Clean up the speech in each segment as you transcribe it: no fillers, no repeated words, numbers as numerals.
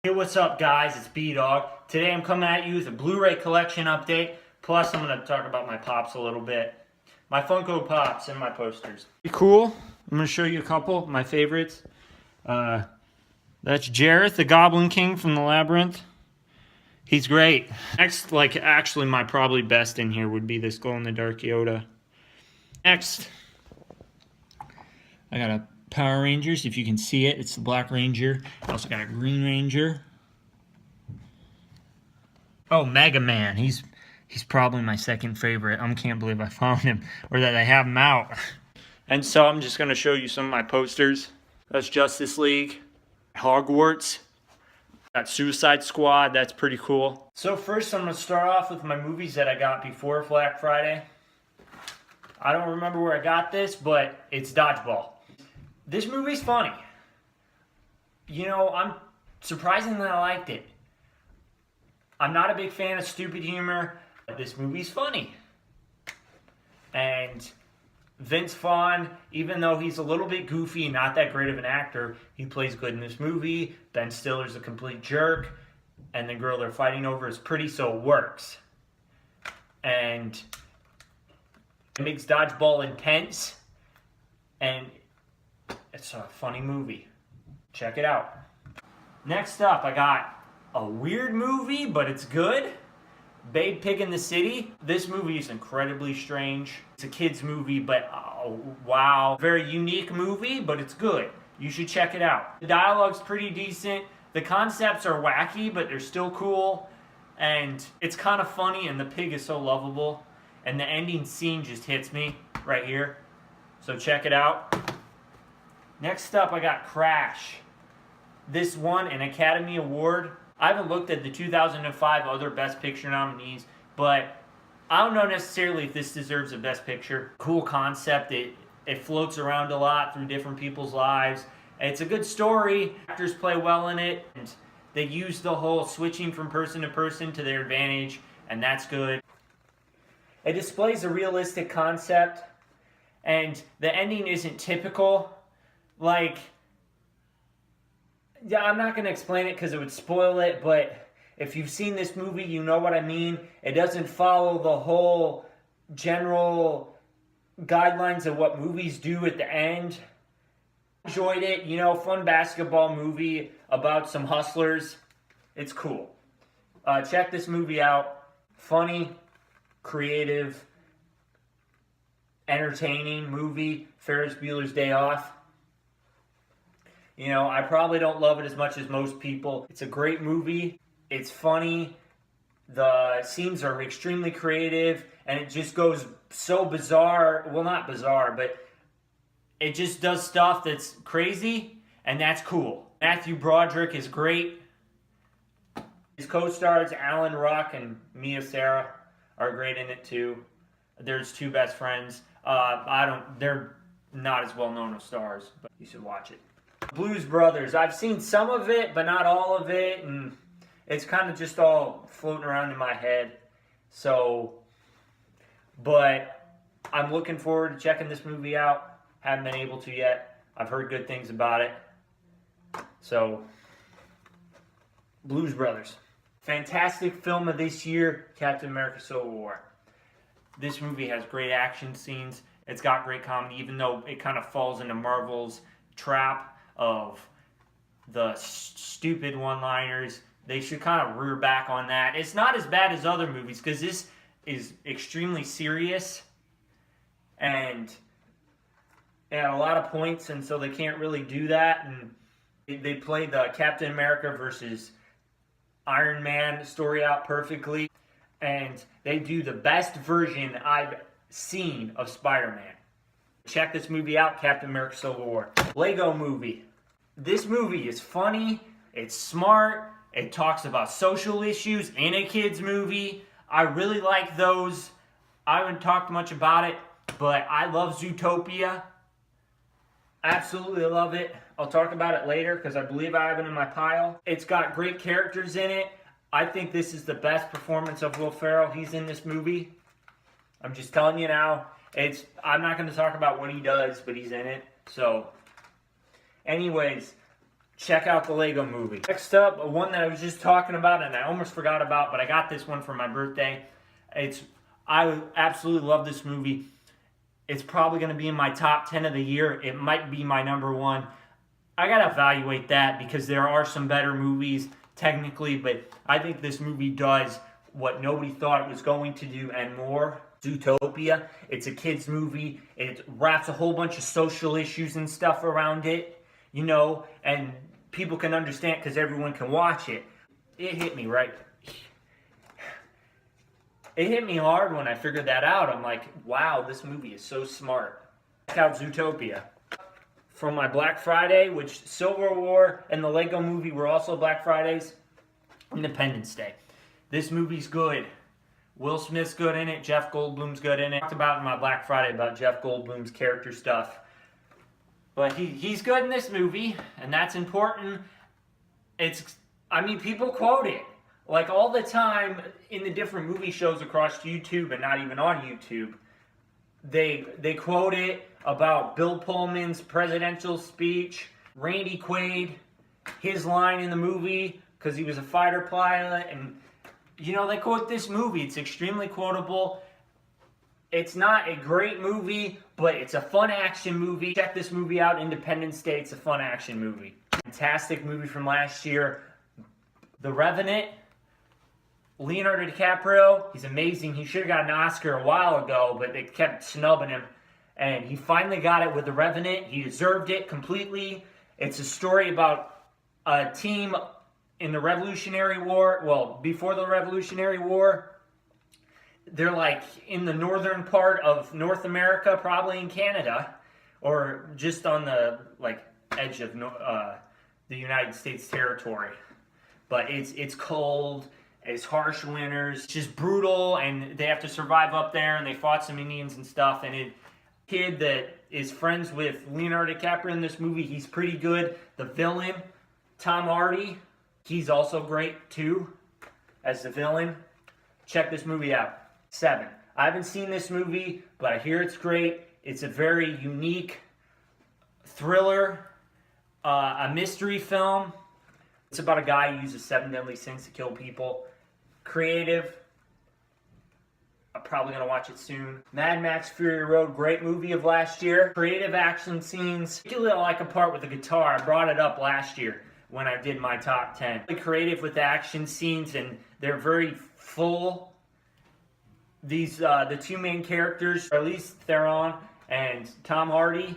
Hey, what's up, guys? It's B-Dog. Today I'm coming at you with a Blu-ray collection update. Plus, I'm going to talk about my Pops a little bit. My Funko Pops and my posters. Pretty cool. I'm going to show you a couple of my favorites. That's Jareth, the Goblin King from the Labyrinth. He's great. Next, actually my probably best in here would be this glow-in-the-dark Yoda. Next, I got a Power Rangers, if you can see it. It's the Black Ranger. I also got a Green Ranger. Oh, Mega Man. He's probably my second favorite. I can't believe I found him, or that I have him out. And so I'm just going to show you some of my posters. That's Justice League. Hogwarts. Got Suicide Squad. That's pretty cool. So first I'm going to start off with my movies that I got before Black Friday. I don't remember where I got this, but it's Dodgeball. This movie's funny. You know, I'm surprisingly I liked it. I'm not a big fan of stupid humor, but this movie's funny. And Vince Vaughn, even though he's a little bit goofy and not that great of an actor, he plays good in this movie. Ben Stiller's a complete jerk, and the girl they're fighting over is pretty, so it works. And it makes Dodgeball intense, and it's a funny movie. Check it out. Next up, I got a weird movie, but it's good. Babe Pig in the City. This movie is incredibly strange. It's a kid's movie, but oh, wow. Very unique movie, but it's good. You should check it out. The dialogue's pretty decent. The concepts are wacky, but they're still cool. And it's kind of funny, and the pig is so lovable. And the ending scene just hits me right here. So check it out. Next up, I got Crash. This won an Academy Award. I haven't looked at the 2005 other Best Picture nominees, but I don't know necessarily if this deserves a Best Picture. Cool concept. It floats around a lot through different people's lives. It's a good story. Actors play well in it. And they use the whole switching from person to person to their advantage, and that's good. It displays a realistic concept, and the ending isn't typical. Like, yeah, I'm not going to explain it because it would spoil it, but if you've seen this movie, you know what I mean. It doesn't follow the whole general guidelines of what movies do at the end. Enjoyed it, you know, fun basketball movie about some hustlers. It's cool. Check this movie out. Funny, creative, entertaining movie. Ferris Bueller's Day Off. You know, I probably don't love it as much as most people. It's a great movie. It's funny. The scenes are extremely creative, and it just goes so bizarre. Well, not bizarre, but it just does stuff that's crazy, and that's cool. Matthew Broderick is great. His co-stars, Alan Ruck and Mia Sara, are great in it too. There's two best friends. They're not as well known as stars, but you should watch it. Blues Brothers. I've seen some of it, but not all of it, and it's kind of just all floating around in my head. So, but I'm looking forward to checking this movie out. Haven't been able to yet. I've heard good things about it. So, Blues Brothers. Fantastic film of this year, Captain America Civil War. This movie has great action scenes. It's got great comedy, even though it kind of falls into Marvel's trap of the stupid one-liners. They should kind of rear back on that. It's not as bad as other movies because this is extremely serious and at a lot of points, and so they can't really do that. And they play the Captain America versus Iron Man story out perfectly, and they do the best version I've seen of Spider-Man. Check this movie out, Captain America Civil War. Lego Movie. This movie is funny, it's smart, it talks about social issues in a kid's movie. I really like those. I haven't talked much about it, but I love Zootopia. Absolutely love it. I'll talk about it later because I believe I have it in my pile. It's got great characters in it. I think this is the best performance of Will Ferrell. He's in this movie. I'm just telling you now. I'm not going to talk about what he does, but he's in it. So, anyways, check out the Lego Movie. Next up, one that I was just talking about and I almost forgot about, but I got this one for my birthday. I absolutely love this movie. It's probably going to be in my top 10 of the year. It might be my number one. I got to evaluate that because there are some better movies technically, but I think this movie does what nobody thought it was going to do and more. Zootopia. It's a kids movie. It wraps a whole bunch of social issues and stuff around it, you know, and people can understand because everyone can watch it. It hit me right. It hit me hard when I figured that out. I'm like, wow, this movie is so smart. Check out Zootopia. From my Black Friday, which Civil War and the Lego Movie were also Black Fridays, Independence Day. This movie's good. Will Smith's good in it. Jeff Goldblum's good in it. I talked about in my Black Friday about Jeff Goldblum's character stuff. But he's good in this movie, and that's important. People quote it. Like all the time in the different movie shows across YouTube and not even on YouTube. They quote it about Bill Pullman's presidential speech, Randy Quaid, his line in the movie, because he was a fighter pilot, and you know, they quote this movie. It's extremely quotable. It's not a great movie, but it's a fun action movie. Check this movie out, Independence Day. It's a fun action movie. Fantastic movie from last year. The Revenant. Leonardo DiCaprio, he's amazing. He should have got an Oscar a while ago, but they kept snubbing him. And he finally got it with The Revenant. He deserved it completely. It's a story about a team in the Revolutionary War, well, before the Revolutionary War. They're like in the northern part of North America, probably in Canada, or just on the like edge of the United States territory. But it's cold. It's harsh winters, it's just brutal, and they have to survive up there, and they fought some Indians and stuff, and a kid that is friends with Leonardo DiCaprio in this movie, he's pretty good. The villain, Tom Hardy, he's also great too, as the villain. Check this movie out. 7. I haven't seen this movie, but I hear it's great. It's a very unique thriller, a mystery film. It's about a guy who uses 7 deadly sins to kill people. Creative. I'm probably going to watch it soon. Mad Max Fury Road, great movie of last year. Creative action scenes. Particularly I like a part with the guitar. I brought it up last year when I did my top 10. Really creative with the action scenes, and they're very full. These the two main characters, Charlize Theron and Tom Hardy,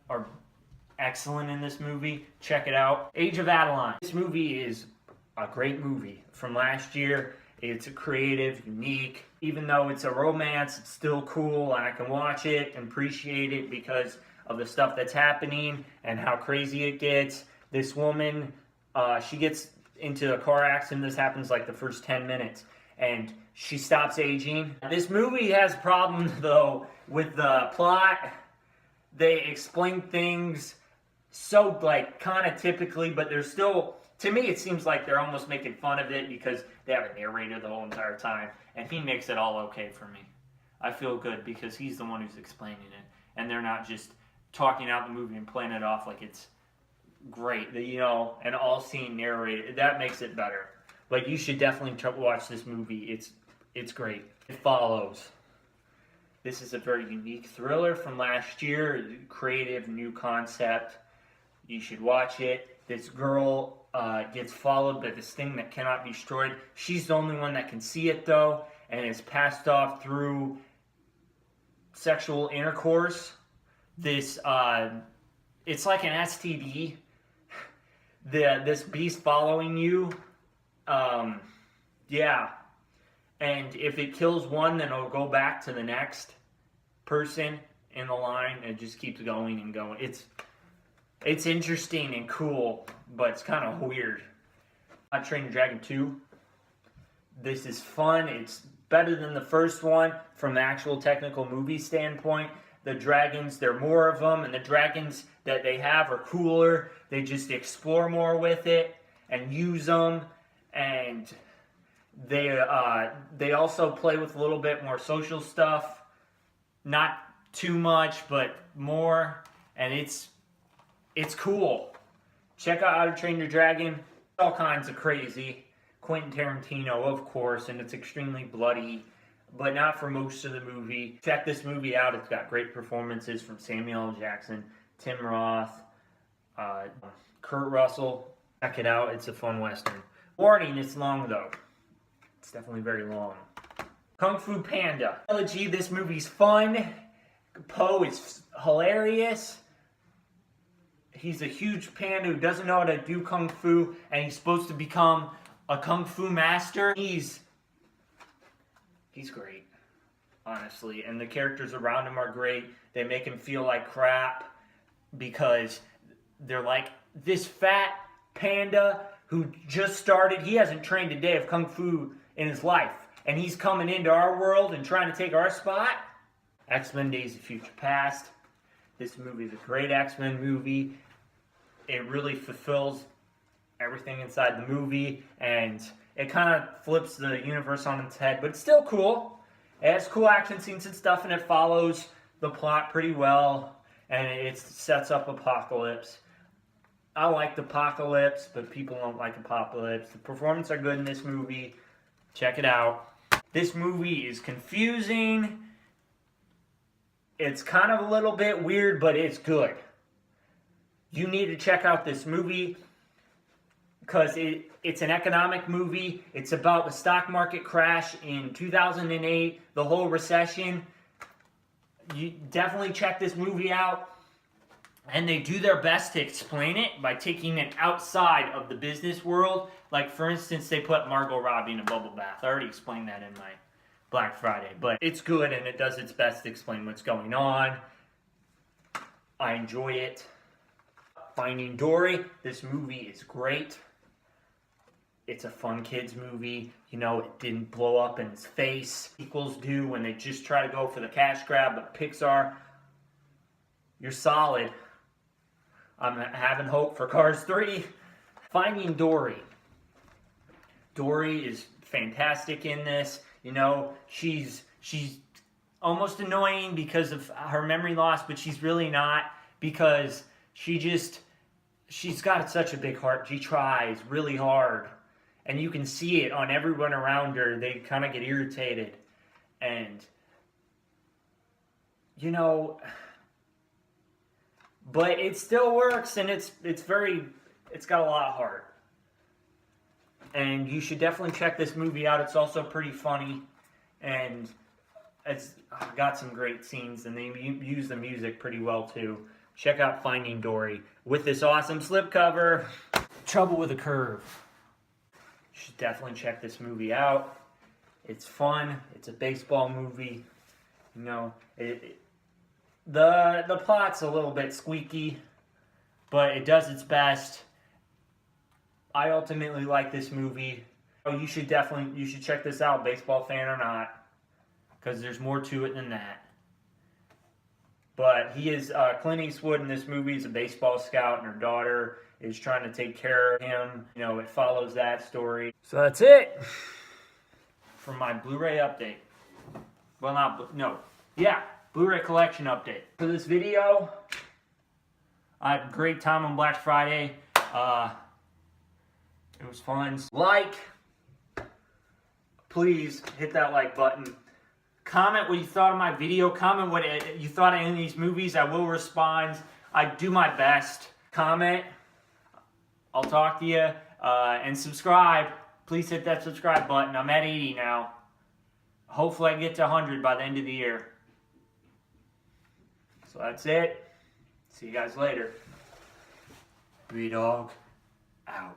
are excellent in this movie. Check it out. Age of Adeline. This movie is a great movie from last year. It's creative, unique. Even though it's a romance, it's still cool, and I can watch it and appreciate it because of the stuff that's happening and how crazy it gets. This woman, she gets into a car accident. This happens like the first 10 minutes, and she stops aging. This movie has problems, though, with the plot. They explain things so, like, kind of typically, but they're still, to me, it seems like they're almost making fun of it because they have a narrator the whole entire time, and he makes it all okay for me. I feel good because he's the one who's explaining it, and they're not just talking out the movie and playing it off like it's great, you know, an all-scene narrator. That makes it better. Like, you should definitely watch this movie. It's great. It Follows. This is a very unique thriller from last year. Creative, new concept. You should watch it. This girl gets followed by this thing that cannot be destroyed. She's the only one that can see it, though, and it's passed off through sexual intercourse. This, it's like an STD. This beast following you. Yeah. And if it kills one, then it'll go back to the next person in the line. It just keeps going and going. It's interesting and cool, but it's kind of weird. How to Train Your Dragon 2. This is fun. It's better than the first one from the actual technical movie standpoint. The dragons, there are more of them, and the dragons that they have are cooler. They just explore more with it and use them, and they also play with a little bit more social stuff. Not too much, but more, and it's cool. Check out How to Train Your Dragon. All kinds of crazy. Quentin Tarantino, of course, and it's extremely bloody, but not for most of the movie. Check this movie out. It's got great performances from Samuel L. Jackson, Tim Roth, Kurt Russell. Check it out. It's a fun Western. Warning, it's long, though. It's definitely very long. Kung Fu Panda. Trilogy, this movie's fun. Poe is hilarious. He's a huge panda who doesn't know how to do Kung Fu, and he's supposed to become a Kung Fu master. He's great, honestly. And the characters around him are great. They make him feel like crap because they're like, this fat panda who just started, he hasn't trained a day of Kung Fu in his life. And he's coming into our world and trying to take our spot. X-Men Days of Future Past. This movie is a great X-Men movie. It really fulfills everything inside the movie, and it kind of flips the universe on its head, but it's still cool. It has cool action scenes and stuff, and it follows the plot pretty well, and it sets up Apocalypse. I liked Apocalypse, but people don't like Apocalypse. The performances are good in this movie. Check it out. This movie is confusing. It's kind of a little bit weird, but it's good. You need to check out this movie because it's an economic movie. It's about the stock market crash in 2008, the whole recession. You definitely check this movie out. And they do their best to explain it by taking it outside of the business world. Like, for instance, they put Margot Robbie in a bubble bath. I already explained that in my Black Friday. But it's good, and it does its best to explain what's going on. I enjoy it. Finding Dory. This movie is great. It's a fun kids movie. You know, it didn't blow up in its face. Sequels do when they just try to go for the cash grab. But Pixar, you're solid. I'm having hope for Cars 3. Finding Dory. Dory is fantastic in this. You know, she's almost annoying because of her memory loss, but she's really not, because she's got such a big heart. She tries really hard, and you can see it on everyone around her. They kind of get irritated, and you know, but it still works, and it's got a lot of heart. And you should definitely check this movie out. It's also pretty funny, and it's got some great scenes, and they use the music pretty well too. Check out Finding Dory with this awesome slipcover. Trouble with a Curve. You should definitely check this movie out. It's fun. It's a baseball movie. You know, the plot's a little bit squeaky, but it does its best. I ultimately like this movie. Oh, you should check this out, baseball fan or not, because there's more to it than that. But he is Clint Eastwood in this movie is a baseball scout, and her daughter is trying to take care of him. You know, it follows that story. So that's it for my Blu-ray update. Well, Blu-ray collection update. For this video, I had a great time on Black Friday. It was fun. Please hit that like button. Comment what you thought of my video. Comment what you thought of any of these movies. I will respond. I do my best. Comment. I'll talk to you. And subscribe. Please hit that subscribe button. I'm at 80 now. Hopefully I get to 100 by the end of the year. So that's it. See you guys later. B-Dog out.